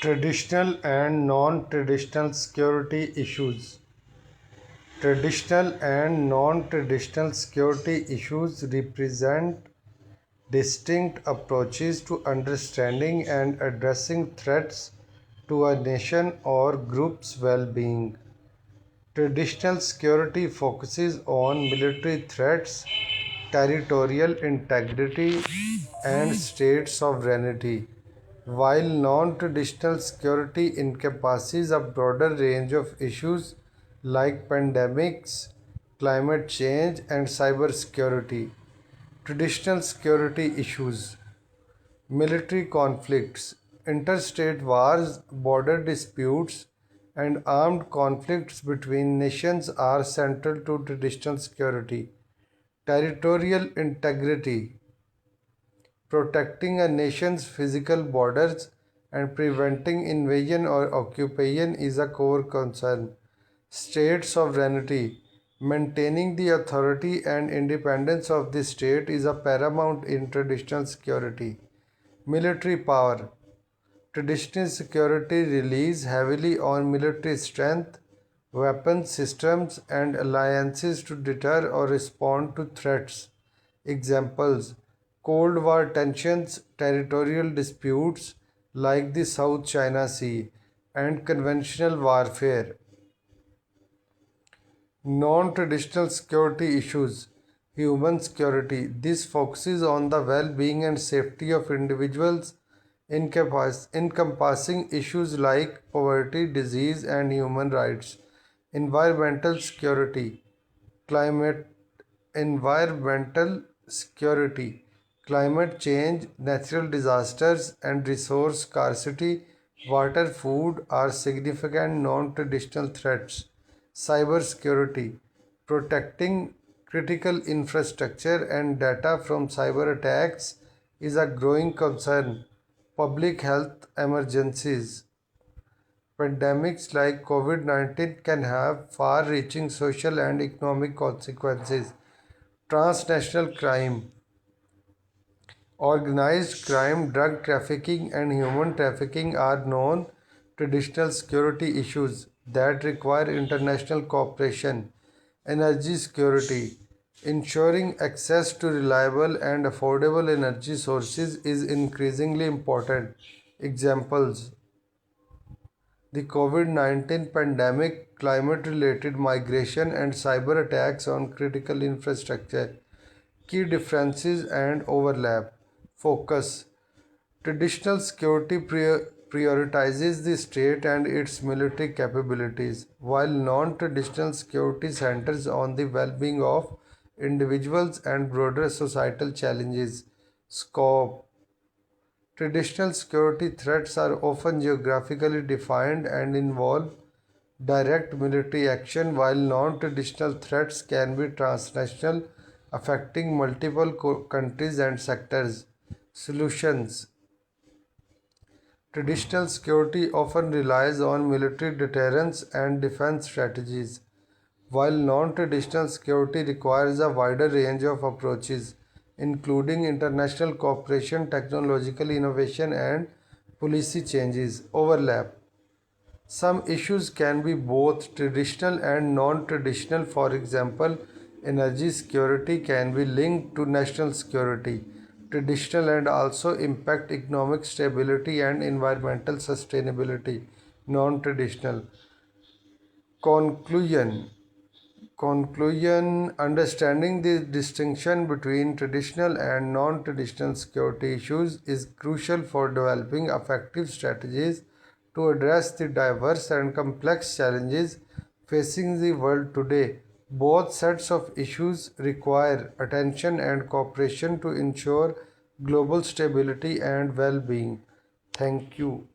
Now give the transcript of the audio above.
Traditional and non-traditional security issues. Traditional and non-traditional security issues represent distinct approaches to understanding and addressing threats to a nation or group's well-being. Traditional security focuses on military threats, territorial integrity, and state sovereignty, while non-traditional security encompasses a broader range of issues like pandemics, climate change, and cybersecurity. Traditional security issues: military conflicts, interstate wars, border disputes, and armed conflicts between nations are central to traditional security. Territorial integrity, protecting a nation's physical borders and preventing invasion or occupation is a core concern. State sovereignty, maintaining the authority and independence of the state is a paramount in traditional security. Military power. Traditional security relies heavily on military strength, weapons systems, and alliances to deter or respond to threats. Examples: Cold War tensions, territorial disputes like the South China Sea, and conventional warfare. Non-traditional security issues. Human security. This focuses on the well-being and safety of individuals, encompassing issues like poverty, disease, and human rights. Environmental security. Climate Environmental security. Climate change, natural disasters, and resource scarcity, water, food are significant non-traditional threats. Cybersecurity, protecting critical infrastructure and data from cyber attacks is a growing concern. Public health emergencies. Pandemics like COVID-19 can have far reaching social and economic consequences. Transnational crime. Organized crime, drug trafficking, and human trafficking are known traditional security issues that require international cooperation. Energy security. Ensuring access to reliable and affordable energy sources is increasingly important. Examples: the COVID-19 pandemic, climate related migration, and cyber attacks on critical infrastructure. Key differences and overlap. Focus. Traditional security prioritizes the state and its military capabilities, while non-traditional security centers on the well-being of individuals and broader societal challenges. Scope. Traditional security threats are often geographically defined and involve direct military action, while non-traditional threats can be transnational, affecting multiple countries and sectors. Solutions. Traditional security often relies on military deterrence and defense strategies, while non-traditional security requires a wider range of approaches, including international cooperation, technological innovation, and policy changes. Overlap. Some issues can be both traditional and non-traditional. For example, energy security can be linked to national security, traditional, and also impact economic stability and environmental sustainability, non-traditional. Conclusion. Understanding the distinction between traditional and non-traditional security issues is crucial for developing effective strategies to address the diverse and complex challenges facing the world today. Both sets of issues require attention and cooperation to ensure global stability and well-being. Thank you.